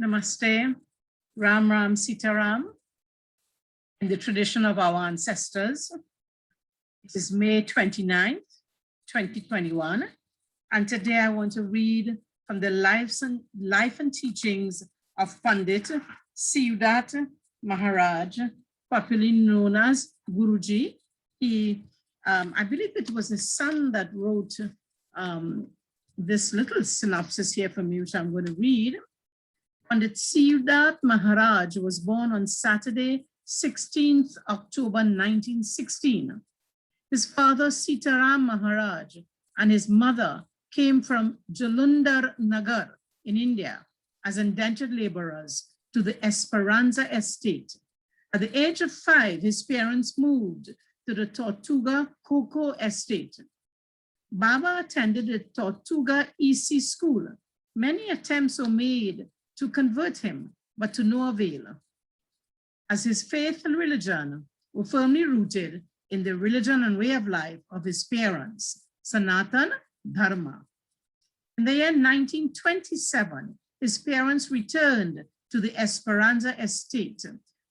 Namaste, Ram Ram Sitaram, in the tradition of our ancestors. It is May 29th, 2021, and today I want to read from the life and teachings of Pandit Siewdath Maharaj, popularly known as Guruji. I believe it was his son that wrote this little synopsis here for me, which I'm going to read. Pandit Siewdath Maharaj was born on Saturday, 16th October 1916. His father, Sitaram Maharaj, and his mother came from Jalundhar Nagar in India as indentured laborers to the Esperanza estate. At the age of 5, his parents moved to the Tortuga Cocoa estate. Baba attended the Tortuga EC school. Many attempts were made to convert him, but to no avail, as his faith and religion were firmly rooted in the religion and way of life of his parents, Sanatan Dharma. In the year 1927, his parents returned to the Esperanza estate,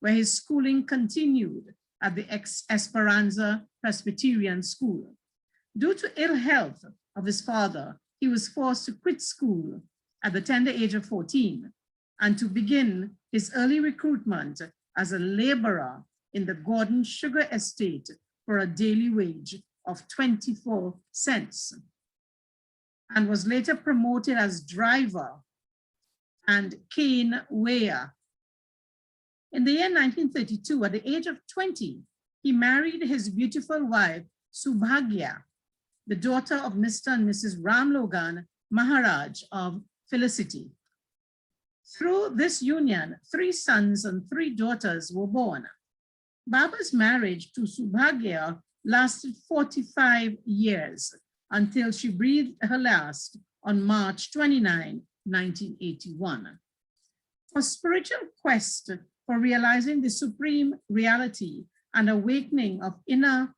where his schooling continued at the Esperanza Presbyterian School. Due to ill health of his father, he was forced to quit school at the tender age of 14 and to begin his early recruitment as a laborer in the Gordon Sugar Estate for a daily wage of 24 cents, and was later promoted as driver and cane weigher. In the year 1932, at the age of 20, he married his beautiful wife, Subhagya, the daughter of Mr. and Mrs. Ram Logan Maharaj of Felicity. Through this union, 3 sons and 3 daughters were born. Baba's marriage to Subhagya lasted 45 years until she breathed her last on March 29, 1981. For spiritual quest for realizing the supreme reality and awakening of inner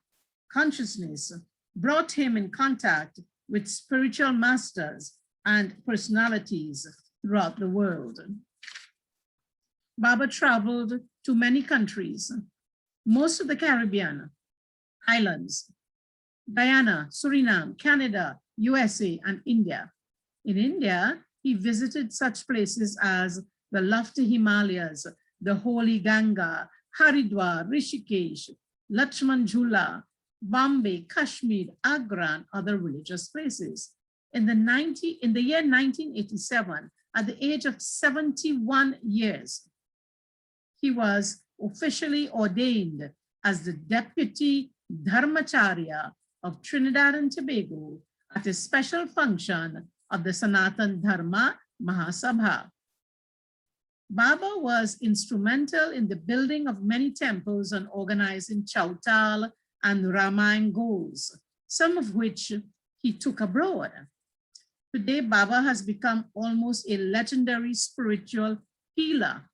consciousness brought him in contact with spiritual masters and personalities throughout the world. Baba traveled to many countries, most of the Caribbean islands, Guyana, Suriname, Canada, USA, and India. In India, he visited such places as the lofty Himalayas, the holy Ganga, Haridwar, Rishikesh, Lakshman Jhula, Bombay, Kashmir, Agra, and other religious places. In the year 1987, at the age of 71 years, he was officially ordained as the Deputy Dharmacharya of Trinidad and Tobago at a special function of the Sanatan Dharma Mahasabha. Baba was instrumental in the building of many temples and organizing Chautal and Ramayana goals, some of which he took abroad. Today, Baba has become almost a legendary spiritual healer.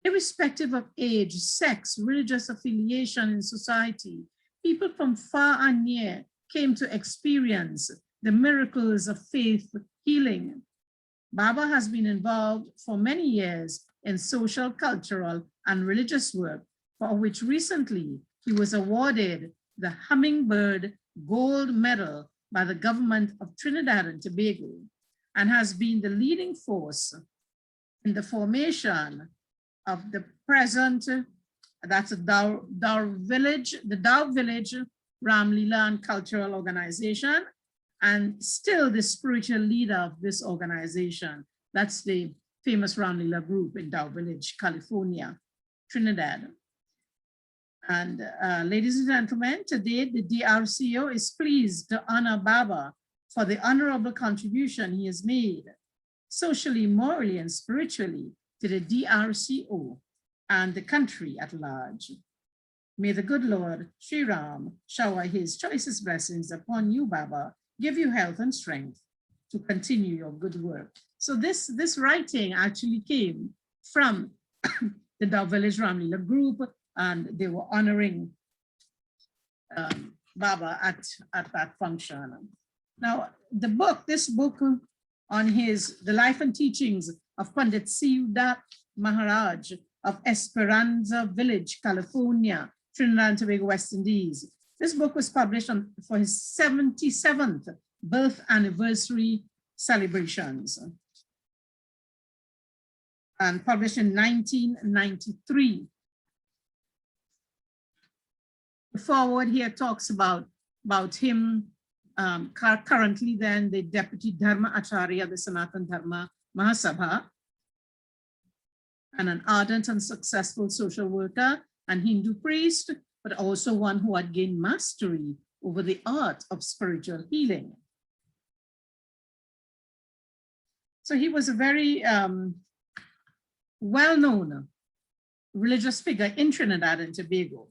Irrespective of age, sex, religious affiliation in society, people from far and near came to experience the miracles of faith healing. Baba has been involved for many years in social, cultural, and religious work, for which recently he was awarded the Hummingbird Gold Medal by the government of Trinidad and Tobago, and has been the leading force in the formation of the present, that's the Dao Village Ram Leela and Cultural Organization, and still the spiritual leader of this organization. That's the famous Ram Leela group in Dao Village, California, Trinidad. And ladies and gentlemen, today the DRCO is pleased to honor Baba for the honorable contribution he has made socially, morally, and spiritually to the DRCO and the country at large. May the good Lord, Sri Ram, shower his choicest blessings upon you, Baba, give you health and strength to continue your good work. So this writing actually came from the Dao Village Ram Leela group, and they were honoring Baba at that function. Now, this book on the life and teachings of Pandit Siewdath Maharaj of Esperanza Village, California, Trinidad and Tobago, West Indies. This book was published for his 77th birth anniversary celebrations and published in 1993. The foreword here talks about him, currently then the Deputy Dharma Acharya of the Sanatana Dharma Mahasabha, and an ardent and successful social worker and Hindu priest, but also one who had gained mastery over the art of spiritual healing. So he was a very well-known religious figure in Trinidad and Tobago.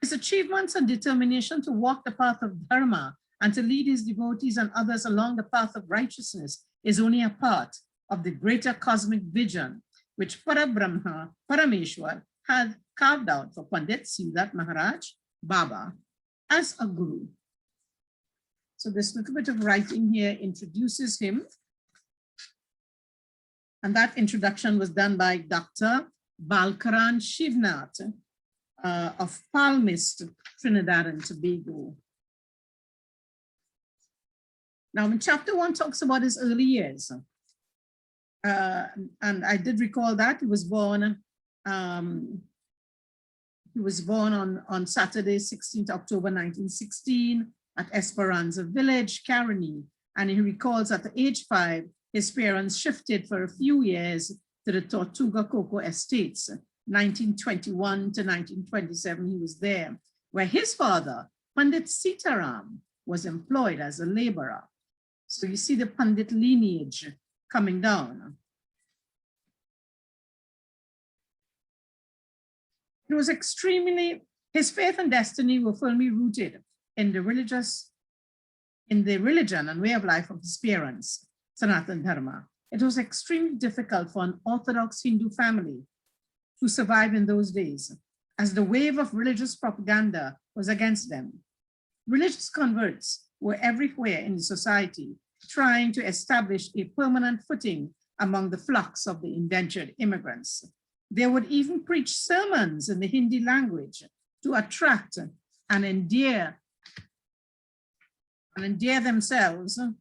His achievements and determination to walk the path of Dharma and to lead his devotees and others along the path of righteousness is only a part of the greater cosmic vision which Parabrahma, Parameshwar, had carved out for Pandit Siewdath Maharaj, Baba, as a guru. So this little bit of writing here introduces him. And that introduction was done by Dr. Balkaran Shivnath of Palmist, Trinidad and Tobago. Now, in chapter 1 talks about his early years. And I did recall that he was born on Saturday, 16th October 1916 at Esperanza Village, Caroni. And he recalls at the age 5, his parents shifted for a few years to the Tortuga Cocoa Estates. 1921 to 1927, he was there, where his father, Pandit Sitaram, was employed as a laborer. So you see the Pandit lineage coming down. It was his faith and destiny were firmly rooted in the religion and way of life of his parents, Sanatana Dharma. It was extremely difficult for an Orthodox Hindu family to survive in those days, as the wave of religious propaganda was against them. Religious converts were everywhere in the society, trying to establish a permanent footing among the flocks of the indentured immigrants. They would even preach sermons in the Hindi language to attract and endear themselves to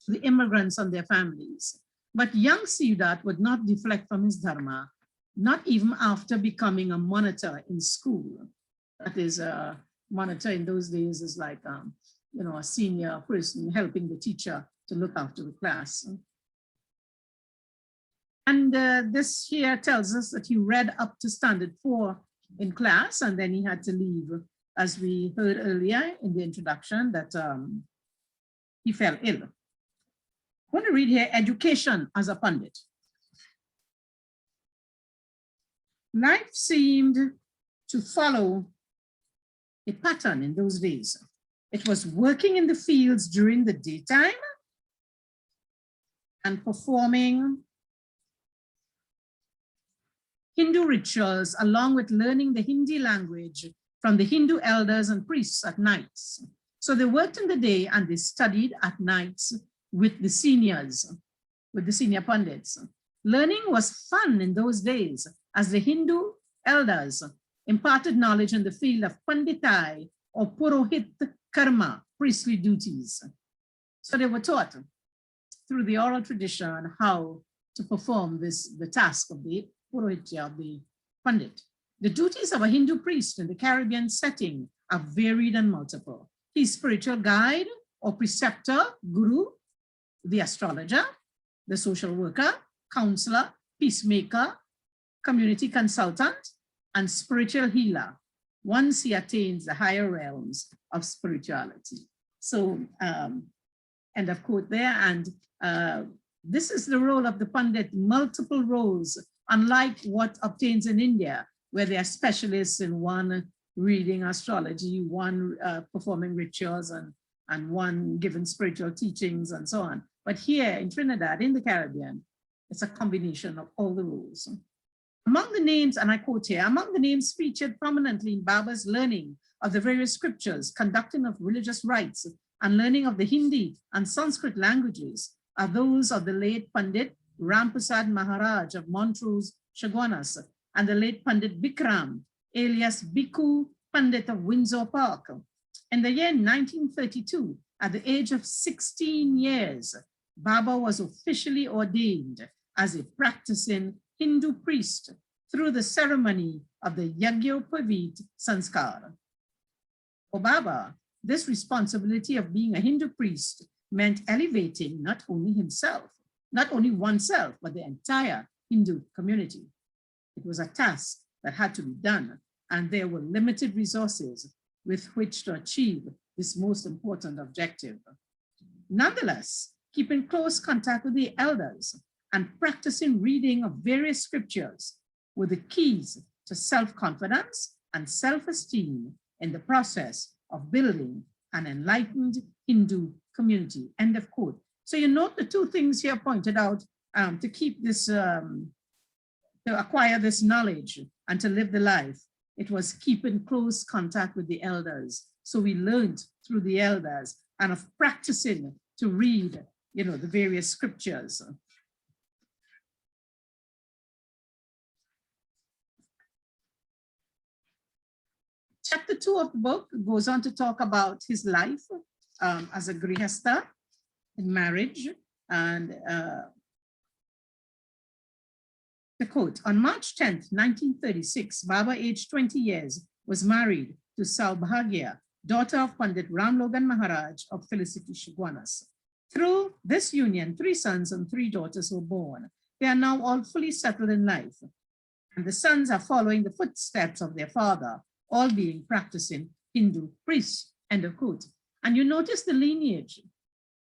the immigrants and their families. But young Siewdath would not deflect from his dharma, not even after becoming a monitor in school. That is, a monitor in those days is like, a senior person helping the teacher to look after the class. And this here tells us that he read up to standard 4 in class, and then he had to leave, as we heard earlier in the introduction, that he fell ill. I want to read here, education as a Pandit. Life seemed to follow a pattern in those days. It was working in the fields during the daytime and performing Hindu rituals, along with learning the Hindi language from the Hindu elders and priests at nights. So they worked in the day and they studied at nights with the senior Pandits. Learning was fun in those days, as the Hindu elders imparted knowledge in the field of Panditai or Purohit Karma, priestly duties. So they were taught through the oral tradition how to perform the task of the Purohitya, of the Pandit. The duties of a Hindu priest in the Caribbean setting are varied and multiple. He's spiritual guide or preceptor, guru, the astrologer, the social worker, counselor, peacemaker, community consultant, and spiritual healer, once he attains the higher realms of spirituality. So, end of quote there. And this is the role of the Pandit, multiple roles, unlike what obtains in India, where they are specialists in one reading astrology, one performing rituals, and one given spiritual teachings and so on. But here in Trinidad, in the Caribbean, it's a combination of all the roles. Among the names, and I quote here, among the names featured prominently in Baba's learning of the various scriptures, conducting of religious rites, and learning of the Hindi and Sanskrit languages are those of the late Pandit Rampasad Maharaj of Montrose, Chaguanas, and the late Pandit Bikram, alias Bhikkhu Pandit of Windsor Park. In the year 1932, at the age of 16 years, Baba was officially ordained as a practicing Hindu priest through the ceremony of the Yajñopavit Sanskar. For Baba, this responsibility of being a Hindu priest meant elevating not only oneself, but the entire Hindu community. It was a task that had to be done, and there were limited resources with which to achieve this most important objective. Nonetheless, keeping close contact with the elders and practicing reading of various scriptures were the keys to self-confidence and self-esteem in the process of building an enlightened Hindu community, end of quote. So you note the two things here pointed out to keep this, to acquire this knowledge and to live the life. It was keeping close contact with the elders. So we learned through the elders and of practicing to read, the various scriptures. Chapter 2 of the book goes on to talk about his life as a grihastha in marriage. And the quote, on March 10th, 1936, Baba, aged 20 years, was married to Saubhagya, daughter of Pandit Ramlogan Maharaj of Felicity Chaguanas. Through this union, 3 sons and 3 daughters were born. They are now all fully settled in life. And the sons are following the footsteps of their father, all being practicing Hindu priests, end of quote. And you notice the lineage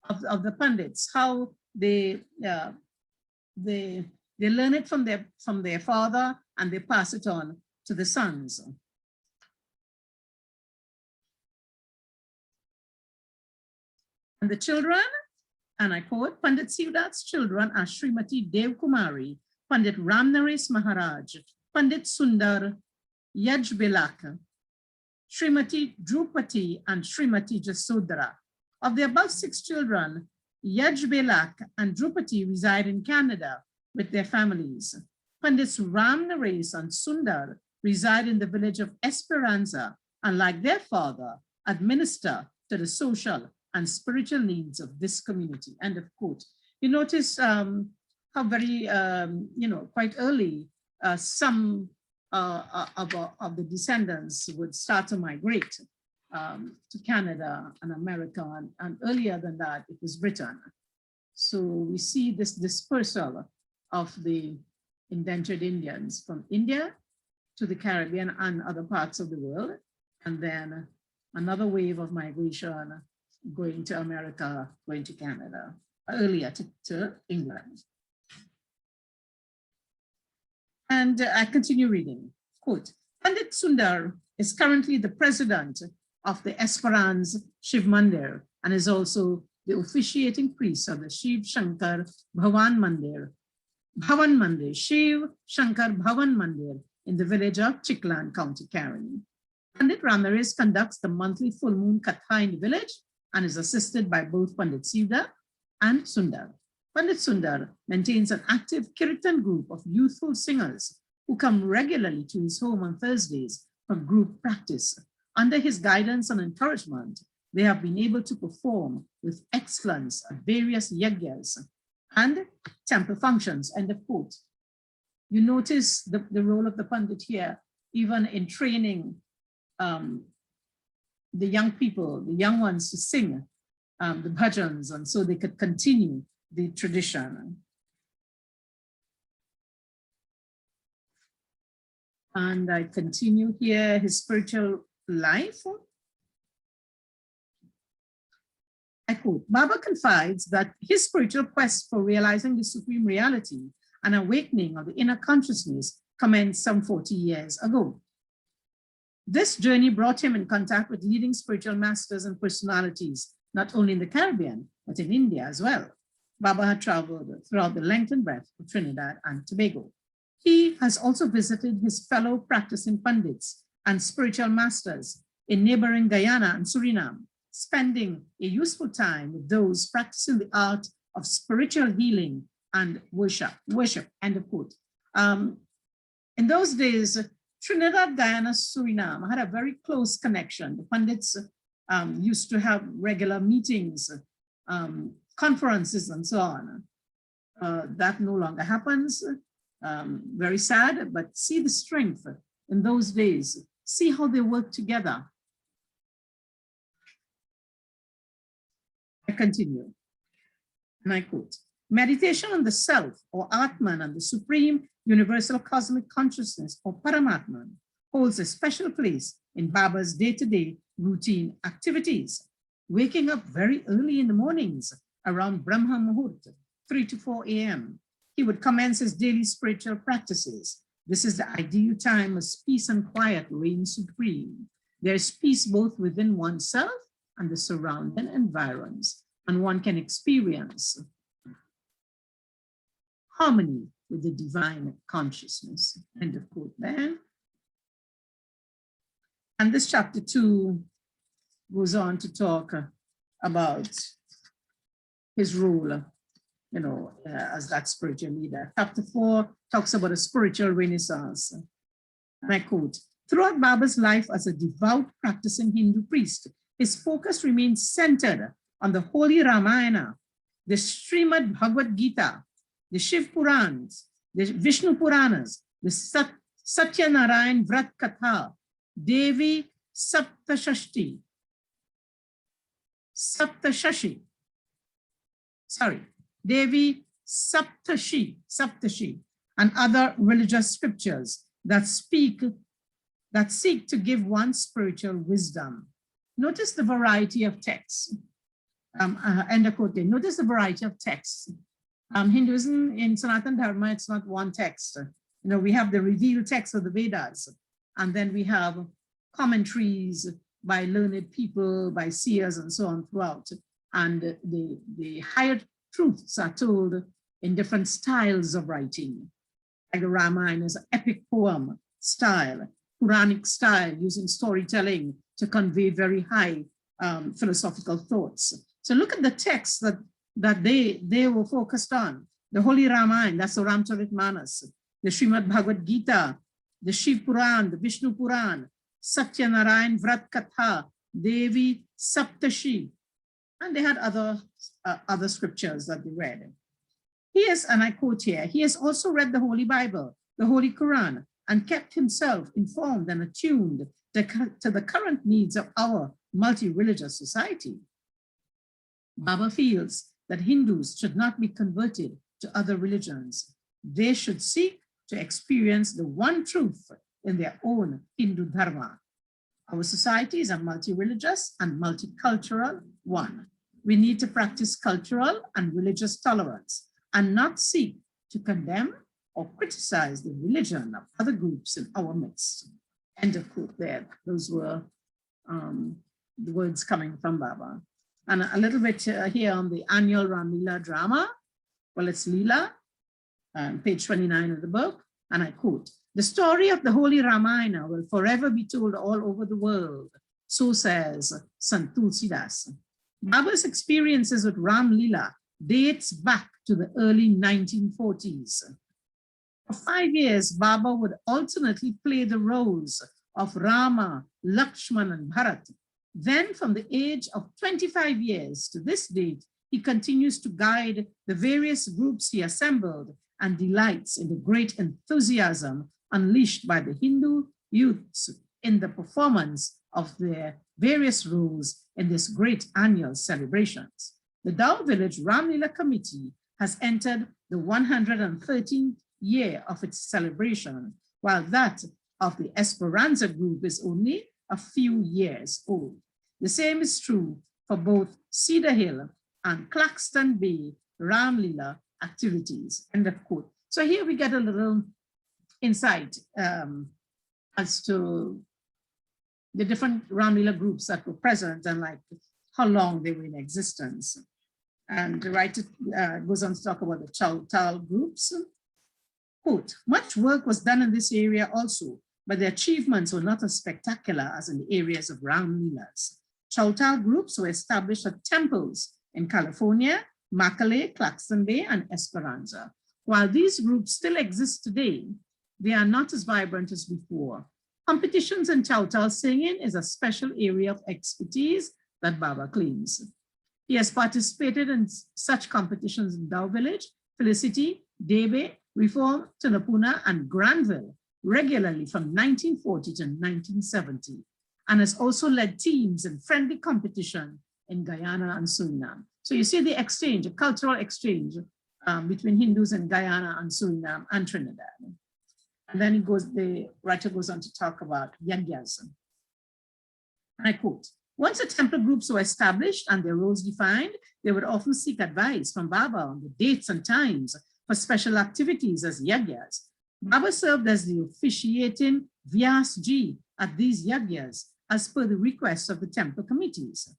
of the Pandits, how they learn it from their father and they pass it on to the sons. And the children, and I quote, Pandit Siewdath's children are Srimati Dev Kumari, Pandit Ramnaresh Maharaj, Pandit Sundar Yajbelak, Srimati Drupati, and Srimati Jasodhara. Of the above 6 children, Yajbelak and Drupati reside in Canada with their families. Pandits Ramnaresh and Sundar reside in the village of Esperanza and, like their father, administer to the social and spiritual needs of this community, end of quote. You notice how very, quite early, some of the descendants would start to migrate to Canada and America, and earlier than that, it was Britain. So we see this dispersal of the indentured Indians from India to the Caribbean and other parts of the world, and then another wave of migration going to America, going to Canada, earlier to England. And I continue reading, quote, Pandit Sundar is currently the president of the Esperanza Shiv Mandir and is also the officiating priest of the Shiv Shankar Bhavan Mandir, Shiv Shankar Bhavan Mandir in the village of Chiklan, County Caroni. Pandit Ramnaresh conducts the monthly full moon katha in the village and is assisted by both Pandit Siewdath and Sundar. Pandit Sundar maintains an active Kirtan group of youthful singers who come regularly to his home on Thursdays for group practice. Under his guidance and encouragement, they have been able to perform with excellence at various yajnas and temple functions, end of quote. You notice the role of the Pandit here, even in training the young people, the young ones to sing the bhajans, and so they could continue the tradition. And I continue here, his spiritual life. I quote, Baba confides that his spiritual quest for realizing the supreme reality and awakening of the inner consciousness commenced some 40 years ago. This journey brought him in contact with leading spiritual masters and personalities, not only in the Caribbean, but in India as well. Baba had traveled throughout the length and breadth of Trinidad and Tobago. He has also visited his fellow practicing Pandits and spiritual masters in neighboring Guyana and Suriname. spending a useful time with those practicing the art of spiritual healing and worship, end of quote. In those days, Trinidad, Guyana, Suriname had a very close connection. The Pandits used to have regular meetings, conferences, and so on. That no longer happens. Very sad, but see the strength in those days. See how they work together. I continue, and I quote, meditation on the self or Atman and the supreme universal cosmic consciousness or Paramatman holds a special place in Baba's day-to-day routine activities. Waking up very early in the mornings around Brahma Muhurta, 3 to 4 a.m., he would commence his daily spiritual practices. This is the ideal time as peace and quiet reign supreme. There is peace both within oneself and the surrounding environs, and one can experience harmony with the divine consciousness. End of quote there. And this chapter 2 goes on to talk about his role, as that spiritual leader. Chapter 4 talks about a spiritual renaissance. And I quote, throughout Baba's life as a devout practicing Hindu priest, his focus remains centered on the Holy Ramayana, the Srimad Bhagavad Gita, the Shiv Purans, the Vishnu Puranas, the Satya Narayan Vrat Katha, Devi Saptashashi, Devi Saptashi, and other religious scriptures that seek to give one spiritual wisdom. Notice the variety of texts. End of quote. Notice the variety of texts. Hinduism, in Sanatana Dharma, it's not one text. We have the revealed text of the Vedas, and then we have commentaries by learned people, by seers, and so on throughout. And the higher truths are told in different styles of writing. Like the Ramayana is an epic poem style, Puranic style, using storytelling to convey very high philosophical thoughts. So look at the texts that they were focused on. The Holy Ramayana, that's the Ramcharitmanas, the Srimad Bhagavad Gita, the Shiv Puran, the Vishnu Puran, Satya Narayan Vrat Katha, Devi Saptashi, and they had other scriptures that they read. He is, and I quote here, he has also read the Holy Bible, the Holy Quran, and kept himself informed and attuned to the current needs of our multi-religious society. Baba feels that Hindus should not be converted to other religions. They should seek to experience the one truth in their own Hindu Dharma. Our societies are multi-religious and multicultural one. We need to practice cultural and religious tolerance and not seek to condemn or criticize the religion of other groups in our midst. End of quote there. Those were the words coming from Baba. And a little bit here on the annual Ram Leela drama. Well, it's Leela, page 29 of the book, and I quote, the story of the Holy Ramayana will forever be told all over the world, so says Sant Tulsidas. Baba's experiences with Ram Leela dates back to the early 1940s. For 5 years, Baba would alternately play the roles of Rama, Lakshman, and Bharat. Then from the age of 25 years to this date, he continues to guide the various groups he assembled and delights in the great enthusiasm unleashed by the Hindu youths in the performance of their various roles in this great annual celebrations. The Dao Village Ram Leela Committee has entered the 113th year of its celebration, while that of the Esperanza group is only a few years old. The same is true for both Cedar Hill and Claxton Bay Ram Leela activities. End of quote. So here we get a little insight as to the different Ram Leela groups that were present and like how long they were in existence. And the writer goes on to talk about the Chautal groups. Quote, much work was done in this area also, but the achievements were not as spectacular as in the areas of Ram Leelas. Chautal groups were established at temples in California, Macaulay, Claxton Bay, and Esperanza. While these groups still exist today, they are not as vibrant as before. Competitions in Chautal singing is a special area of expertise that Baba claims. He has participated in such competitions in Dow Village, Felicity, Debe, Reform, Tunapuna, and Granville regularly from 1940 to 1970, and has also led teams in friendly competition in Guyana and Suriname. So you see the exchange, a cultural exchange between Hindus in Guyana and Suriname and Trinidad. And then the writer goes on to talk about yagyas. And I quote, once the temple groups were established and their roles defined, they would often seek advice from Baba on the dates and times for special activities as yagyas. Baba served as the officiating Vyasji at these yagyas as per the requests of the temple committees.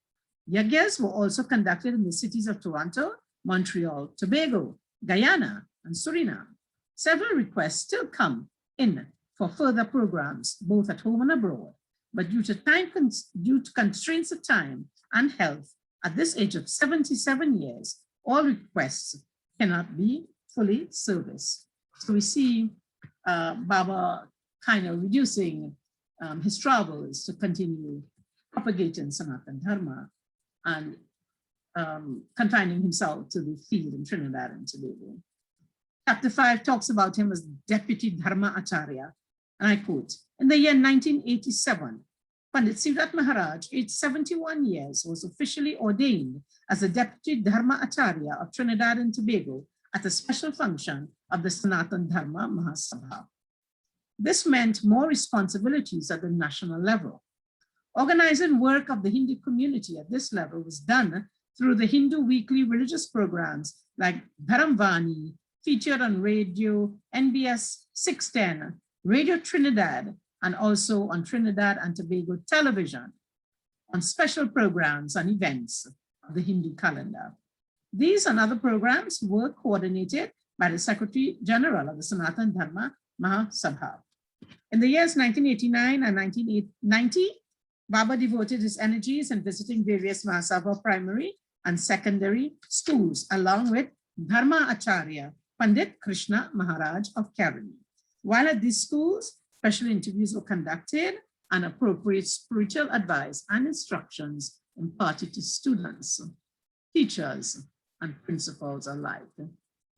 Yagyas were also conducted in the cities of Toronto, Montreal, Tobago, Guyana, and Suriname. Several requests still come in for further programs, both at home and abroad. But due to constraints of time and health, at this age of 77 years, all requests cannot be fully serviced. So we see Baba kind of reducing his travels to continue propagating Sanatana Dharma and confining himself to the field in Trinidad and Tobago. Chapter 5 talks about him as Deputy Dharma Acharya, and I quote, in the year 1987, Pandit Siewdath Maharaj, aged 71 years, was officially ordained as the Deputy Dharma Acharya of Trinidad and Tobago at a special function of the Sanatana Dharma Mahasabha. This meant more responsibilities at the national level. Organizing work of the Hindu community at this level was done through the Hindu weekly religious programs like Dharamvani, featured on radio NBS 610, Radio Trinidad, and also on Trinidad and Tobago television, on special programs and events of the Hindu calendar. These and other programs were coordinated by the Secretary General of the Sanatana Dharma Mahasabha. In the years 1989 and 1990, Baba devoted his energies in visiting various Mahasabha primary and secondary schools, along with Dharma Acharya, Pandit Krishna Maharaj of Kerala. While at these schools, special interviews were conducted and appropriate spiritual advice and instructions imparted to students, teachers, and principals alike.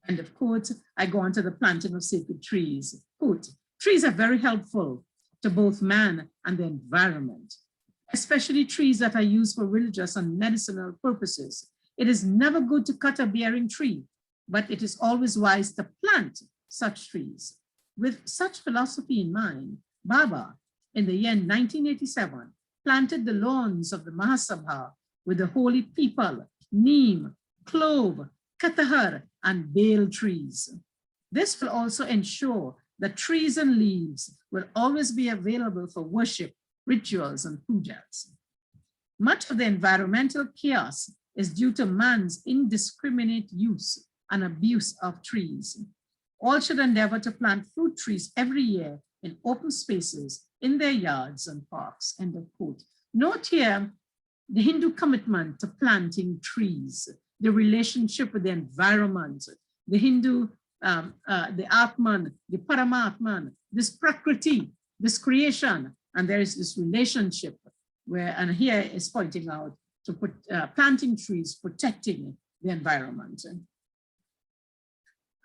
And of course, I go on to the planting of sacred trees. Quote, trees are very helpful to both man and the environment, especially trees that are used for religious and medicinal purposes. It is never good to cut a bearing tree, but it is always wise to plant such trees. With such philosophy in mind, Baba, in the year 1987, planted the lawns of the Mahasabha with the holy people, neem, clove, katahar, and bale trees. This will also ensure that trees and leaves will always be available for worship, rituals, and pujas. Much of the environmental chaos is due to man's indiscriminate use and abuse of trees. All should endeavor to plant fruit trees every year in open spaces, in their yards and parks, end of quote. Note here the Hindu commitment to planting trees, the relationship with the environment, the Hindu, the Atman, the Paramatman, this Prakriti, this creation, and there is this relationship where, and here is pointing out to put planting trees, protecting the environment.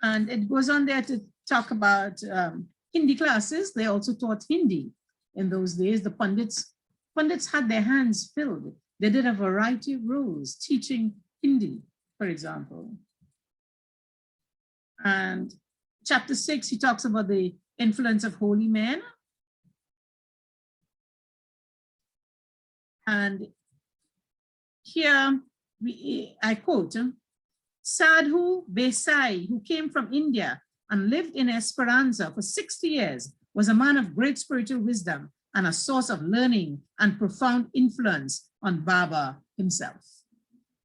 And it goes on there to talk about Hindi classes. They also taught Hindi in those days. The Pandits had their hands filled. They did a variety of roles, teaching Hindi, for example. And chapter 6, he talks about the influence of holy men. And here I quote, Sadhu Besai, who came from India and lived in Esperanza for 60 years, was a man of great spiritual wisdom and a source of learning and profound influence on Baba himself.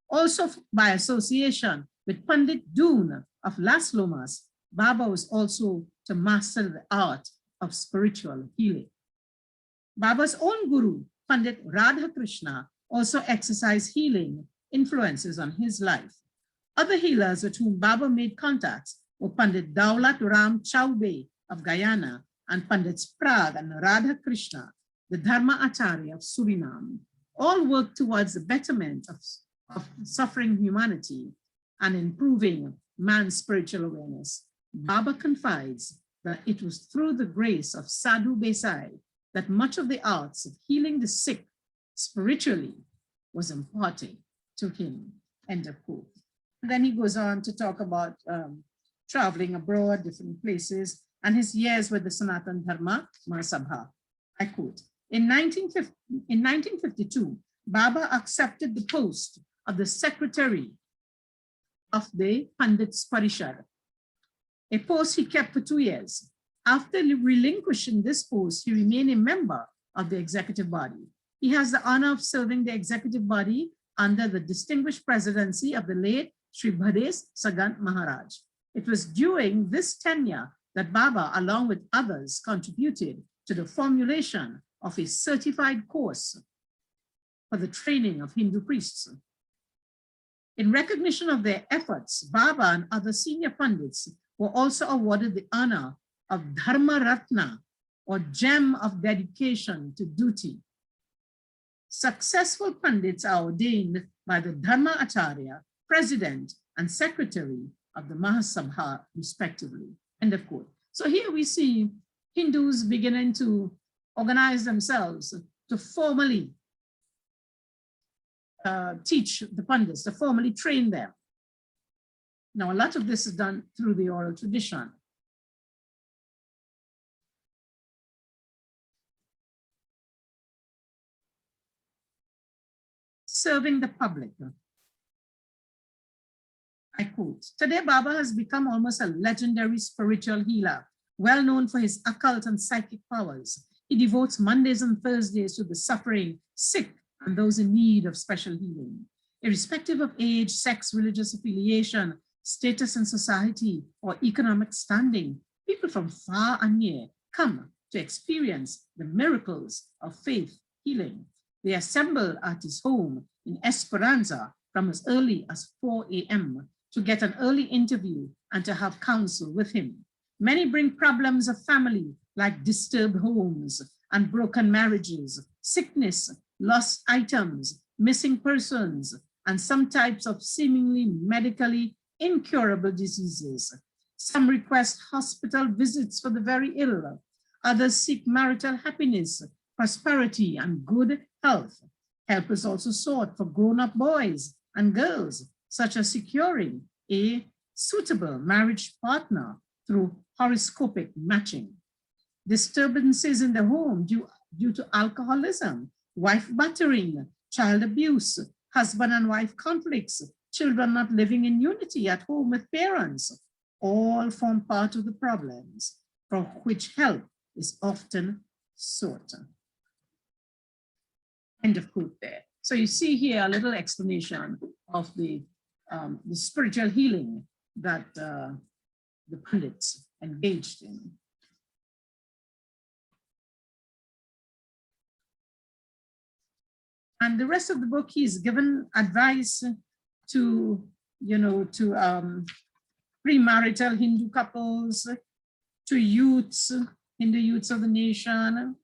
Also by association with Pandit Doon of Las Lomas, Baba was also to master the art of spiritual healing. Baba's own guru, Pandit Radha Krishna, also exercised healing influences on his life. Other healers with whom Baba made contacts were Pandit Daulat Ram Chaube of Guyana and Pandits Prag and Radha Krishna, the Dharma Acharya of Suriname. All worked towards the betterment of suffering humanity and improving man's spiritual awareness. Baba confides that it was through the grace of Sadhu Besai that much of the arts of healing the sick spiritually was imparted to him, end of quote. And then he goes on to talk about traveling abroad, different places, and his years with the Sanatan Dharma Mahasabha. I quote, in 1952, Baba accepted the post of the secretary of the Pandits Parishad, a post he kept for 2 years. After relinquishing this post, he remained a member of the executive body. He has the honor of serving the executive body under the distinguished presidency of the late Sri Pandit Siewdath Maharaj. It was during this tenure that Baba, along with others, contributed to the formulation of a certified course for the training of Hindu priests. In recognition of their efforts, Baba and other senior Pandits were also awarded the honor of Dharma Ratna, or gem of dedication to duty. Successful Pandits are ordained by the Dharma Acharya, President and Secretary of the Mahasabha, respectively, end of quote. So here we see Hindus beginning to organize themselves to formally teach the Pandits, to formally train them. Now, a lot of this is done through the oral tradition. Serving the public. I quote, today Baba has become almost a legendary spiritual healer, well known for his occult and psychic powers. He devotes Mondays and Thursdays to the suffering, sick, and those in need of special healing. Irrespective of age, sex, religious affiliation, status in society, or economic standing, people from far and near come to experience the miracles of faith healing. They assemble at his home in Esperanza from as early as 4 a.m. to get an early interview and to have counsel with him. Many bring problems of family like disturbed homes and broken marriages, sickness, lost items, missing persons, and some types of seemingly medically incurable diseases. Some request hospital visits for the very ill. Others seek marital happiness, prosperity, and good health. Help is also sought for grown-up boys and girls, such as securing a suitable marriage partner through horoscopic matching. Disturbances in the home due to alcoholism, wife battering, child abuse, husband and wife conflicts, children not living in unity at home with parents, all form part of the problems for which help is often sought. End of quote there. So you see here a little explanation of the spiritual healing that the Pandits engaged in. And the rest of the book, he's given advice to, premarital Hindu couples, to youths, Hindu youths of the nation,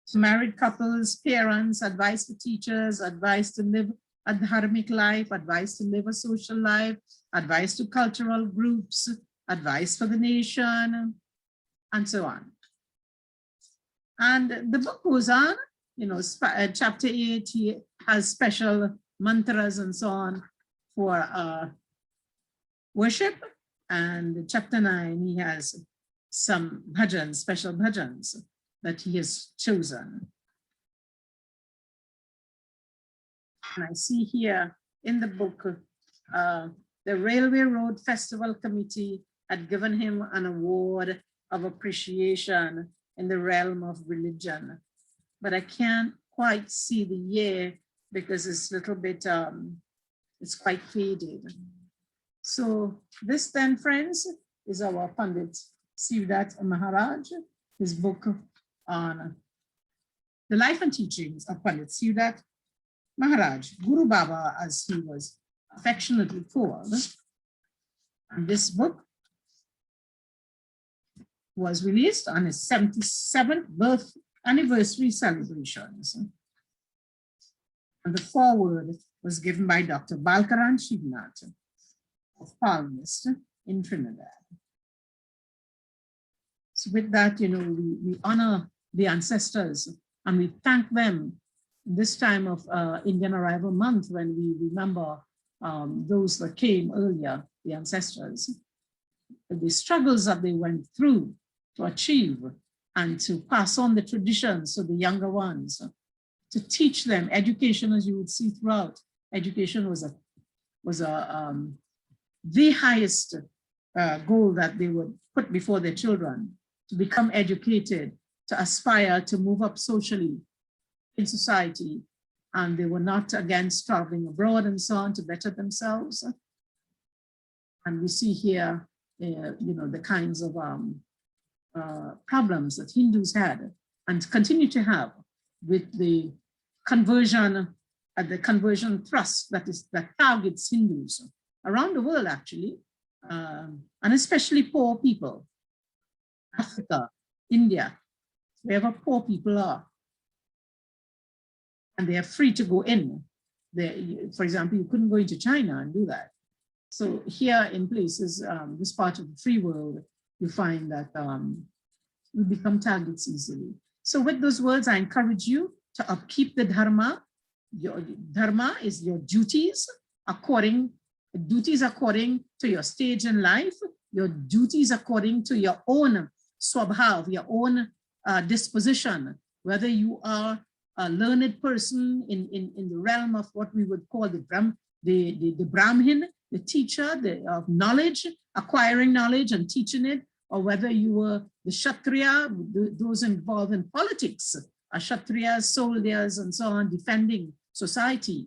to married couples, parents, advice to teachers, advice to live a dharmic life, advice to live a social life, advice to cultural groups, advice for the nation, and so on. And the book goes on, chapter 8, he has special mantras and so on for worship. And chapter 9, he has some bhajans, special bhajans that he has chosen. And I see here in the book, the Railway Road Festival Committee had given him an award of appreciation in the realm of religion. But I can't quite see the year because it's a little bit, it's quite faded. So this then, friends, is our Pandit Siewdath Maharaj, his book on the life and teachings of Pandit Siewdath Maharaj, Guru Baba, as he was affectionately called. And this book was released on his 77th birth anniversary celebrations. And the foreword was given by Dr. Balkaran Shivnath, a palmist in Trinidad. So with that, we honor the ancestors and we thank them this time of Indian Arrival Month, when we remember those that came earlier, the ancestors, the struggles that they went through to achieve and to pass on the traditions to the younger ones, to teach them education. As you would see throughout, education was the highest goal that they would put before their children, to become educated, to aspire to move up socially in society. And they were not against traveling abroad and so on to better themselves. And we see here, the kinds of problems that Hindus had and continue to have with the conversion thrust that targets Hindus around the world, actually, and especially poor people. Africa, India, wherever poor people are, and they are free to go in. For example, you couldn't go into China and do that. So here in places, this part of the free world, you find that we become targets easily. So with those words, I encourage you to upkeep the dharma. Your dharma is your duties according to your stage in life, your duties according to your own swabhav, your own disposition, whether you are a learned person in the realm of what we would call the Brahmin, the teacher of knowledge, acquiring knowledge and teaching it, or whether you were the Kshatriya, those involved in politics, Kshatriyas, soldiers, and so on, defending society.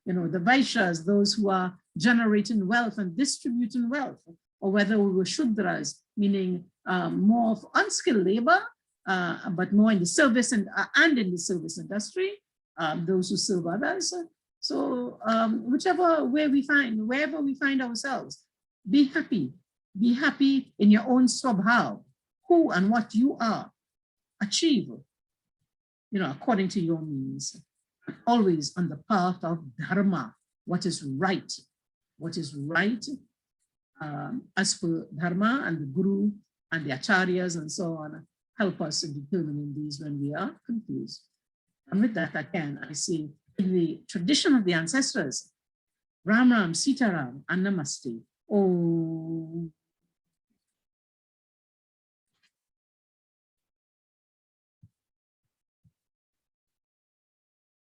The Vaishyas, those who are generating wealth and distributing wealth, or whether we were Shudras, meaning more of unskilled labor, but more in the service and in the service industry, those who serve others. So wherever we find ourselves, be happy in your own swabhav, who and what you are, achieve, according to your means, always on the path of dharma, what is right as per dharma, and the guru and the acharyas and so on help us in determining these when we are confused. And with that, I say, in the tradition of the ancestors, Ram Ram, Sita Ram, and Namaste. Oh.